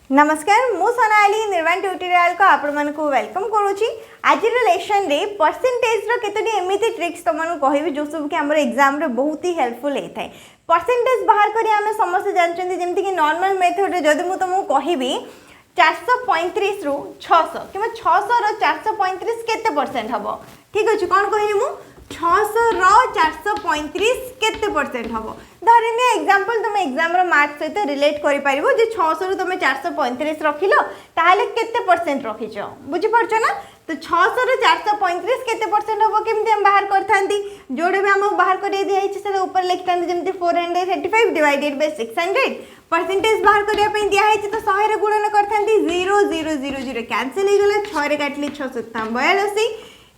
नमस्कार मु सोनाली निर्वाण ट्यूटोरियल को आपण मन को वेलकम करूची। आज लेसन रे परसेंटेज रो केतोटी एमिति ट्रिक्स तुमन कहबी जो सब कि हमर एग्जाम रे बहुत ही हेल्पफुल हे थाए। परसेंटेज बाहर करी हम समस्त जानचंदी जेमति कि नॉर्मल मेथड रे जदि मु तुमको कहबी 435 रु 600 किबा 600 रो 435 केते परसेंट हबो, ठीक अछि कोन कहली मु 600 रो 435 केते परसेंट हबो। धरिने एग्जांपल तुम एग्जाम रो मार्क्स सहित रिलेट करि परिबो जे 600 रो तुम 435 रखिलो ताहले केते परसेंट रखिचो बुझि परछो ना। तो 600 रो 435 केते परसेंट हबो केमते हम बाहर करथांती जोडे भी हम बाहर करि दिया छै से ऊपर लिखथांती जेमते 435 डिवाइडेड बाय 600 परसेंटेज बाहर करिया पे दिया है तो 100 रे गुणन करथांती 0 0 0 0 कैंसिल हो गला 6 रे काटली 6 7 82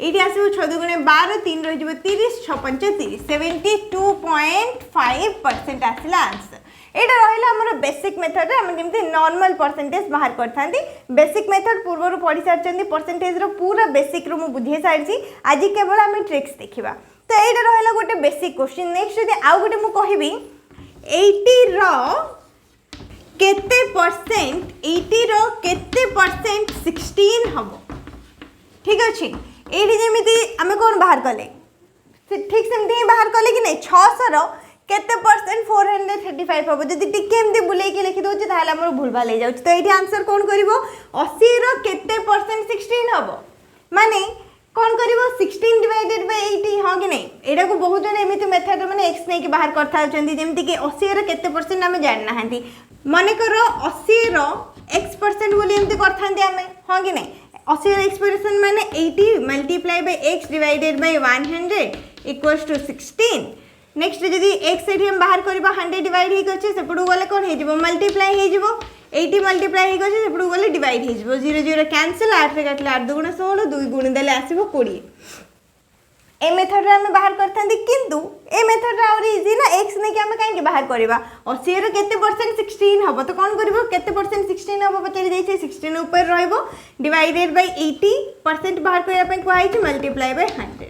एटी आसो 6 दुगुणे 12 3 रहि जबो 30 6 35 72.5% आसिला आंसर। एटा रहिला हमर बेसिक मेथड रे हम जेमते नॉर्मल परसेंटेज बाहर करथांती। बेसिक मेथड पूर्व पढ़ी सारचंदी परसेंटेज रो पूरा बेसिक रो मु बुझे सारची। आज केवल हम ट्रिक्स देखिबा। तो एटा रहिला गोटे बेसिक क्वेश्चन। नेक्स्ट यदि आउ गोटे मु कहिबी 80 रो केते परसेंट 80 रो केते परसेंट 16 हबो, ठीक अछि। एठी जेमिति आमे कोन बाहर कले ठीक सेमति ही बाहर कले कि नहीं 600 रो केते परसेंट 435 हबो। जदि टिके एमति बुले के लिखि दोछि ताहाले हमर भूल भाल जाउछि। तो एठी आंसर कोन करिवो 80 रो केते परसेंट 16 हबो माने कोन करिवो 16 डिवाइडेड बाय 80 हां कि नहीं। एटा को बहुत जने एमिति मेथड माने x नै कि बाहर करथा चंदी जेमति कि 80 रो केते परसेंट हमें जान नाहंती माने करो 80 रो x% बोली एमति करथांती हमें हां कि नहीं। 80 रो एक्सप्रेशन माने 80 multiply by x divided by 100 equals to 16। Next जदी x एठी हम बाहर करबा 100 डिवाइड हे गछ सेपडू गले कोन हे जिवो मल्टीप्लाई हे जिवो 80 मल्टीप्लाई हे गछ सेपडू गले डिवाइड हे जिवो 0 0 कैंसिल 8 रे काटले 8 2 16 2 गुण देले आसीबो 20। ए मेथड रे हम बाहर करथांती किंतु ए मेथड रे और इजी ना x ने कि हम काहे कि बाहर करबा 80 रे केते परसेंट 16 हबो तो कोन करबो केते परसेंट 16 हबो बचरी देछे 16 ऊपर रहइबो डिवाइडेड बाय 80% बाहर करया पे कोहाई छि मल्टीप्लाई बाय 100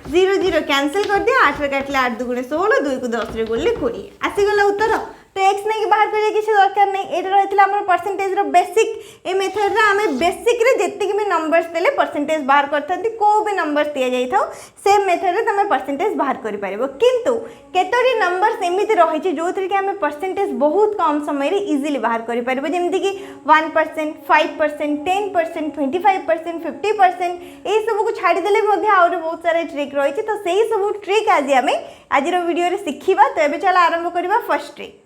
0 0 कैंसिल कर दिया 8 रे काटले 8 2 16 2 को 10 रे गुणले 20 आसी गला उत्तर। तो x नै कि बाहर करिया किछ दरकार नै एटा रहितला हमर परसेंटेज रो बेसिक। ए मेथड रे हमें बेसिक रे जेतिक भी नंबर्स देले परसेंटेज बाहर करथांती को भी नंबर्स दिया जाई थाओ सेम मेथड रे तमे परसेंटेज बाहर करि परिबो। किंतु केतोरी नंबर्स एमिति रहि छि जोथि कि हमें परसेंटेज बहुत कम समय रे इजीली बाहर करि परिबो जेमति कि 1% 5% 10% 25% 50% ए सब को छाडी देले मध्ये और बहुत सारे ट्रिक रहि छि। तो सेही सब ट्रिक आज रो वीडियो रे सिखिबा। तो एबे चला आरंभ करिबा फर्स्ट ट्रिक।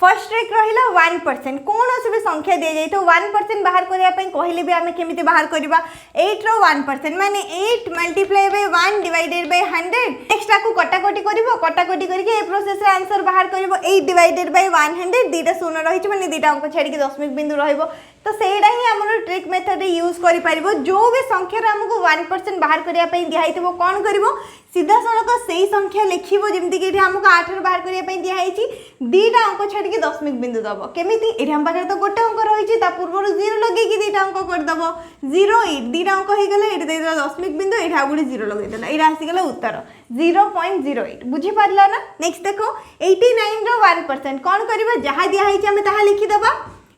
फर्स्ट ट्रिक रहिला 1% कौन भी संख्या दे जाई तो 1% बाहर करिया पे कहले भी हमें केमिति बाहर करिबा 8 रो 1% माने 8 multiply by 1 divided by 100। Next आकु कटाकटी करिवो कटाकटी करके ए प्रोसेस रे आंसर बाहर करिवो 8 डिवाइडेड बाय 100 दीटा शून्य रहिछ माने दीटा अंक छाडी के दशमिक बिंदु रहइबो। तो सेडा ही हमर ट्रिक मेथड रे यूज करि परिबो। जो भी संख्या रे हमको 1% बाहर करिया पे दिया हितबो कोन करिवो सीधा सड़क सही संख्या लिखिबो जेमति कि हमको 8 रे बाहर करिया पे दिया हिची दीटा अंक छाडी के दशमिक बिंदु दबो केमिति एठी हम पाखरे तो गोटे अंक रहिची ता पूर्व 0 लगे कि दीटा अंक कर दबो 0 8 दीटा अंक हे गेले एठी देला दशमिक बिंदु एठी आगुडी 0 लगे देला एरा आसी गेला उत्तर 0.08 बुझी पारला ना। नेक्स्ट देखो 89 रो 1% कोन करबा जहा दिया हिची हम ताहा लिखि दबा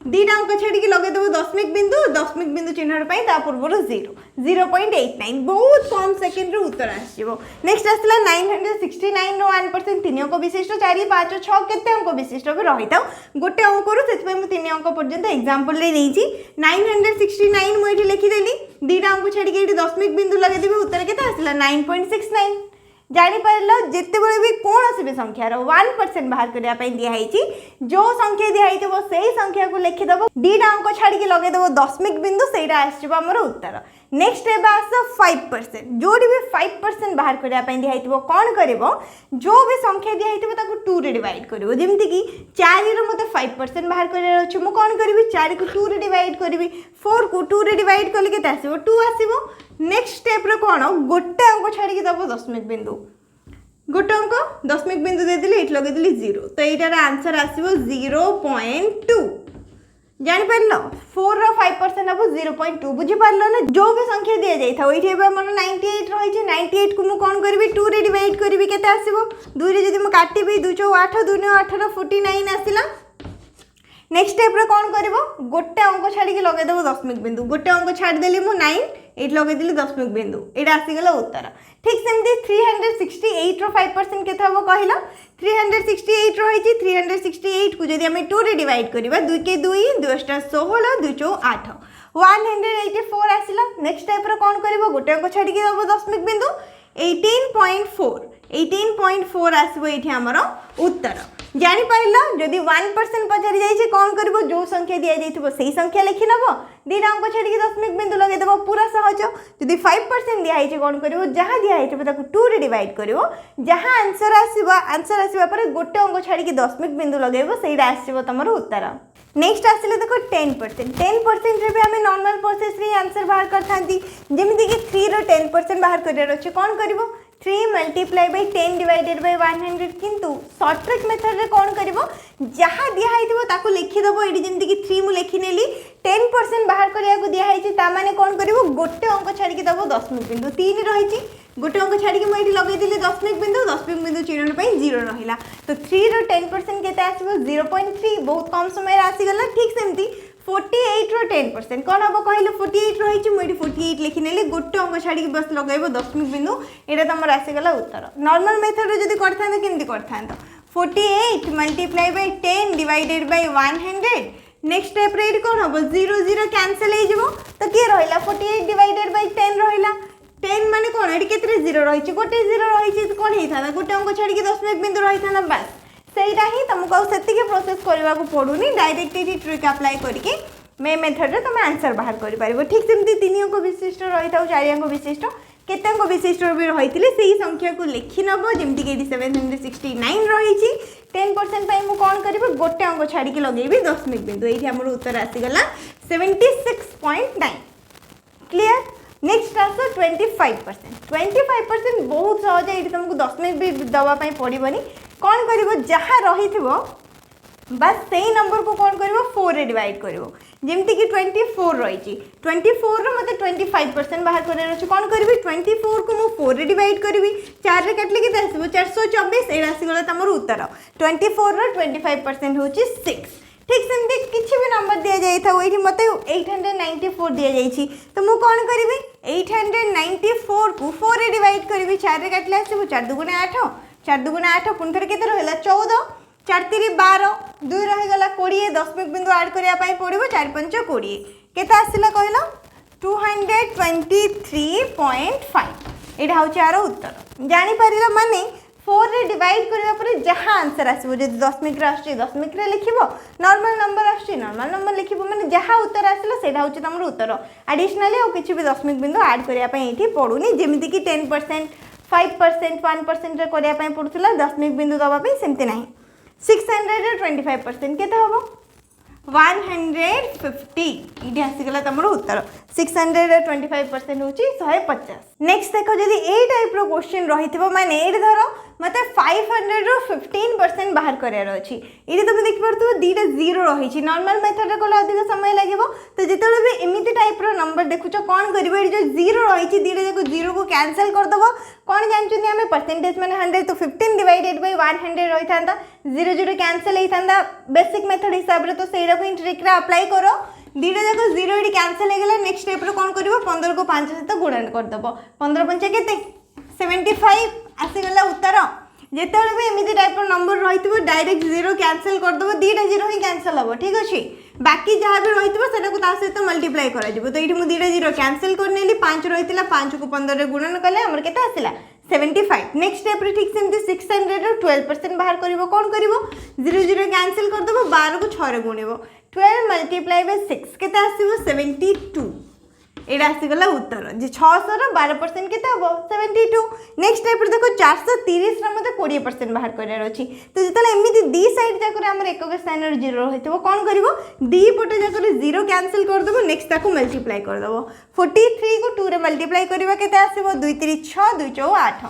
दीटा अंक छाड़ी के लगे देबो दशमिक बिंदु चिन्हर पई ता पूर्व 0.89 बहुत कम सेकंड रे उत्तर आसीबो। नेक्स्ट आसला 969 रो 1% 3 अंक विशिष्ट 4 5 6 केते अंक विशिष्ट भी रहिताओ गोटे अंक रो सेति मु 3 अंक पर्यंत एग्जांपल ले देइची 969 मु एठी लिखि देली दीटा अंक छाड़ी के एठी दशमिक बिंदु लगे देबे उत्तर केते आसला 9.69। जानी पारलो जेते बळे भी कोनोसी भी संख्या रो 1% बाहर करिया पई दिया हिची जो संख्या दिया हितबो सेही संख्या को लिखि दबो दीटा अंक छाडी के लगे देबो दशमिक बिंदु सेटा आसीबो हमर उत्तर। नेक्स्ट एबा आसो 5% जोडी भी 5% बाहर करिया पई दिया हितबो कोन करिवो जो भी संख्या दिया हितबो ताको 2 रे डिवाइड करिवो जेमति कि 4 रो मते 5% बाहर करिया अछि मु कोन करिवि 4 को 2 रे डिवाइड करिवि 4 को 2 रे डिवाइड कले केते आसीबो 2 आसीबो। नेक्स्ट स्टेप रे कोन गोटे अंक छाडी के दबो दशमिक बिंदु गोटे अंक दशमिक बिंदु दे दिली एठी लगे दिली 0 तो एटार आंसर आसीबो 0.2 जानि पारलो 4 रो 5% हबो 0.2 बुझी पारलो ना। जो भी संख्या दिया जाई था ओइठी एबे हमर 98 रहि छै 98 को मु कोन करबी 2 रे डिवाइड करबी केते आसीबो 2 रे जदी मु काटिबी 2 4 8 2 9 18 49 आसिला। नेक्स्ट स्टेप रे कौन करिवो गोटे अंक छाड़ी लगे देबो दशमिक बिंदु गोटे अंक छाड़ी देली मु 9 एट लगे दिली दशमिक बिंदु एटा आसी गला उत्तर ठीक सेमती 368 रो 5% केते हबो कहिलो 368 रही 368 को जदि आम 2 रे डिवाइड करबा 2 के 2 2 16 2 चौ 8 184 आसिला नेक्स्ट स्टेप रे कौन करिवो गोटे अंक छाड़ी देबो दशमिक बिंदु 18.4 आसबो एठी हमर उत्तर जानी पाइल जदि 1% पचारि जाइए कौन कर जो संख्या दि जाइए से संख्या लिखि नब दीटा अंक छाड़ी दशमिक बिंदु लगेदेव पूरा सहज जदि 5% दिखाई कौन कर जहाँ दिखाई 2 रे डिवाइड कर जहाँ आंसर आसवा पर गोटे अंक छाड़ी दशमिक बिंदु लगेब से आसो तुम उत्तर नेक्स्ट आसिले देखो 10% रे भी आम नॉर्मल प्रोसेस रे आंसर बाहर करता जमीक 3 रो 10% बाहर कर कौन कर 3 मल्टीप्लाई बाय 10 डिवाइडेड बाय 100 किंतु शॉर्ट ट्रिक मेथड रे कौन करिवो जहाँ दिया है ताको लिखिदेव ये जमी कि 3 मुझे लिखिनेली 10% बाहर करिया को दिया है ता माने कौन करिवो गोटे अंक छाड़ी देव दशमिक बिंदु 3 रही गोटे अंक छाड़ी मुझे लगेदी दशमिक बिंदु चिन्हन पर 0 रहा तो 3 रो 10% केते आसीबो 0.3 बहुत कम समय आसीगला ठीक सेमती 48 रो 10% कौन हम कहले 48 रही मुझे 48 लिखिनेली गोटे अंक छाड़ी बस लगेब दशमिक बिंदु यहाँ तुम आसीगला उत्तर नॉर्मल मेथड रे जदि करथा केमती करथा 48 multiply by 10 divided by 100 next step रे कौन हम 0 0 कैंसिल हो तो किए रहा 48 डिवाइडेड बाय 10 रहा 10 माने कौन ये केतरे 0 रही गोटे 0 रही कौन होता गोटे अंक छाड़ी दशमिक बिंदु रही था बस सहीटा ही तुमको आती प्रोसेस करने को पड़ूनी डायरेक्ट ये ट्रिक अप्लाई करके मे मेथड रे तुम आंसर बाहर कर पार ठीक सेमती 3 अंक विशिष्ट रही था 4 अंक विशिष्ट केते अंक विशिष्ट भी रही से ही संख्या को लिखि नब जमीक ये 769 रही 10% मुझे कौन करी गोटे अंक छाड़ी लगेबी दशमिक बिंदु ये आम उत्तर आसीगला 76.9 क्लियर नेक्स्ट आस 25% बहुत सहज ये तुमको दशमिक भी दवाई पड़ोनी कौन कर जहाँ रही बस से ही नंबर को कौन कर 4 रे डिवाइड कर जमती कि 24 रही 24 रो मत 25% बाहर कर कौन करी 24 को मुझे 4 रे डिवाइड करी 4 रे काटले के आसो 424 ये आसीगला तुम उत्तर 24 रो 25% हूँ 6 ठीक सेमती किसी भी नंबर दि जाए ये मत 894 दि जाइए तो मुझे कौन करी 894 को 4 रे डिवाइड करी 4 रे काटले आसो 4 दुगुणे 8 4 दुगुणे 8 पुणी थे के 14 4 3 12 2 रहीगला 20 दशमिक बिंदु आड करने पड़ो 4 5 20 केते आसला कहल 223.5 यहाँ हूँ यार उत्तर जापर माने 4 रे डिवाइड करने जहाँ आंसर आसो जब दशमिक दशमिक लिख नॉर्मल नंबर लिख मैंने जहाँ उत्तर आसला से हूँ तुम उत्तर एडिशनली और किसी भी दशमिक बिंदु आड करने पड़ूनी जमीक कि 10% 5% 1% करने पड़ूला दशमिक बिंदु दवाई सेमती ना 625% केते हम 150 ये आसीगला तुम उत्तर 625% हूँ 150 नेक्स्ट देख जब ये टाइप क्वेश्चन रही माने ये धर मत 500 रो 15% बाहर करार अच्छी ये तुम देखिए दीटा 0 रही नॉर्मल मेथड कले अधिक समय लगे तो जिते भी एमती टाइप नंबर देखुच कौन कर जो 0 रही दीटा जाक 0 को कैंसल करदेव कौन जानते आम परसेंटेज मैंने 100 तो 15 डिवाइडेड बाय 100 रही था 0 0 कैंसल होता बेसिक मेथड हिसाब से तो सहीटा को ट्रिक अप्लाई कर दीटा जाक 0 ये कैंसल होगा नेक्स्ट स्टेप कौन कर 15 को 5 सहित गुणन करदेव 15 5 के 75 आसीगला उत्तर जिते भी एमती टाइप नंबर रही डायरेक्ट 0 कैंसल करदेव दीटा 0 ही कैंसल हम ठीक अच्छे बाकी जहाँ भी रही है सहित मल्टीप्लाई कर तो ये मुझे दीटा 0 कैंसल कर 5 रही 5 को 15 गुणन कले आमर के आसला 75 नेक्स्ट स्टेप ठीक सेमती 600 12% बाहर कर कौन कर 0 0 कैंसल करदेव 12 को 6 गुणव 12 मल्टीप्लाई बाय 6 के आसो 72 ये आसीगला उत्तर जे 600 12% के 72 नेक्स्ट स्टेप देखो 430 मत 20% बाहर करार अच्छी तो जो एमती दी साइड जाक एक स्थान 0 रही कौन कर दी पटे जाक 0 कैंसल करदेव नेक्स्ट ताको मल्टीप्लाई करदेव 43 को 2 रे मल्टीप्लाई करवा के आसो 2 3 6 2 4 8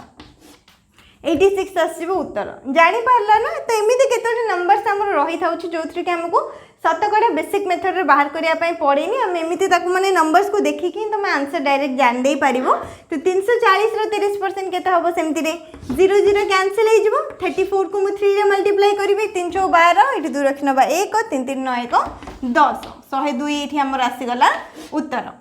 86 आसो उत्तर जापारा ना तो एमती केतोटी नंबर्स आम रही था जो थी आमको शतकड़ा बेसिक मेथड रे बाहर करिया पई पड़ेनी हम एमिति ताकू माने नंबर्स को देखिकी तुम आंसर डायरेक्ट जान दे पारिबो तो 340 रो 30% केते हबो सेमति रे 0 0 कैंसिल हे जिवो 34 को मु 3 रे मल्टीप्लाई करिवे 312 एठी 2 रखनबा 1 3 3 9 1 10 102 एठी हमर आसी गला उत्तर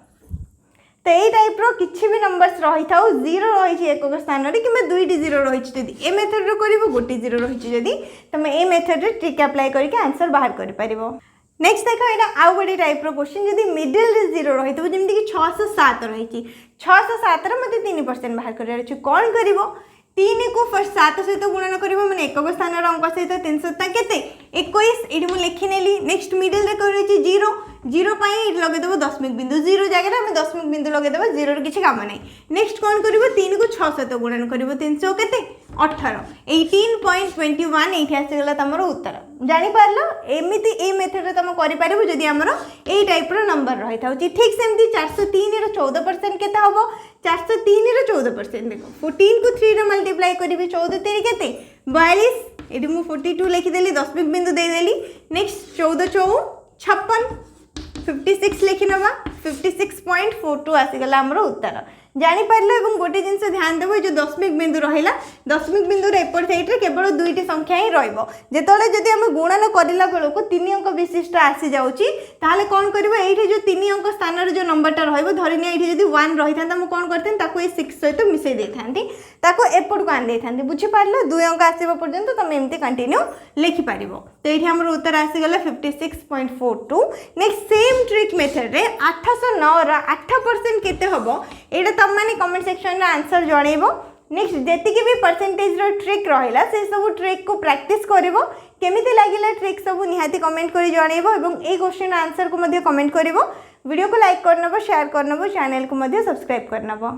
तो यही टाइप रो किछि भी नंबर्स रही थाउ 0 रही एक स्थान रे किबा 2टी 0 रही जदी ए मेथड रो करिवो गोटी 0 रही जदी तमे ए मेथड रे ट्रिक अप्लाई करके आंसर बाहर करि परिबो। नेक्स्ट देखो एटा आउ गोटे टाइप रो क्वेश्चन जदी मिडिल रे 0 रही तो जेमति कि 607 रही 607 रे मते 3% बाहर करिया अछि कोन करिवो 3 को फर्स्ट 7 सहित गुणन करिवो माने एक स्थान रो अंक सहित 300 ता केते 21 एठी मु लिखि नेली। नेक्स्ट मिडिल रे करि अछि 0 0 पाई लगे देबो दशमिक बिंदु 0 जगह हम दशमिक बिंदु लगे देबो 0 रे किछि काम नै। नेक्स्ट कोन करिवो 3 को 6 सहित गुणन करिवो 300 केते 18 18.21 एठी आसी गला तमरो उत्तर जानि पारलो एमिति ए मेथड रे तम करि पारिबो जदी हमरो ए टाइप रो नंबर रही थाउ ठीक सेमति 403 रो 14% केते हबो 403 रो 14% देखो 14 को 3 रे मल्टीप्लाई करिवि 14 3 केते 42 एठी मु 42 लिखि देली दशमिक बिंदु दे देली। नेक्स्ट 14 4 56 56 लिखि नबा 56.42 आसी गला हमरो उत्तर जानि पारले एवं गोटे जिंस ध्यान देबो जो दशमिक बिंदु रहिला दशमिक बिंदु रे एपर साइड रे केवल दुईटी संख्या ही रहइबो जेतोले जदी हम गुणन करिला बेलो को 3 अंक विशिष्ट आसी जाउची ताले कोन करबो एठी जो 3 अंक स्थान रे जो नंबरटा रहइबो धरिने एठी जदी 1 रहि थांता हम कोन करतेन ताको ए 6 सहित मिसै दे थांती ताको एपड को आन दे थांती बुझी पारलो 2 अंक आसीबो पर्यंत तमे एमती कंटिन्यू लिखि पारिबो तो एठी हमर उत्तर आसी गला 56.42। नेक्स्ट सेम ट्रिक मेथड रे 809 रा 8% केते हबो एटा तम माने कमेंट सेक्शन रे आंसर जणैबो। नेक्स्ट जेतिके भी परसेंटेज रो ट्रिक रहिला से सब ट्रिक को प्रैक्टिस करबो केमिति लागिला ट्रिक सब निहाती कमेंट करी जणैबो एवं ए क्वेश्चन आंसर को मध्ये कमेंट करबो वीडियो को लाइक करनबो शेयर करनबो चैनल को मध्ये सब्सक्राइब करनबो।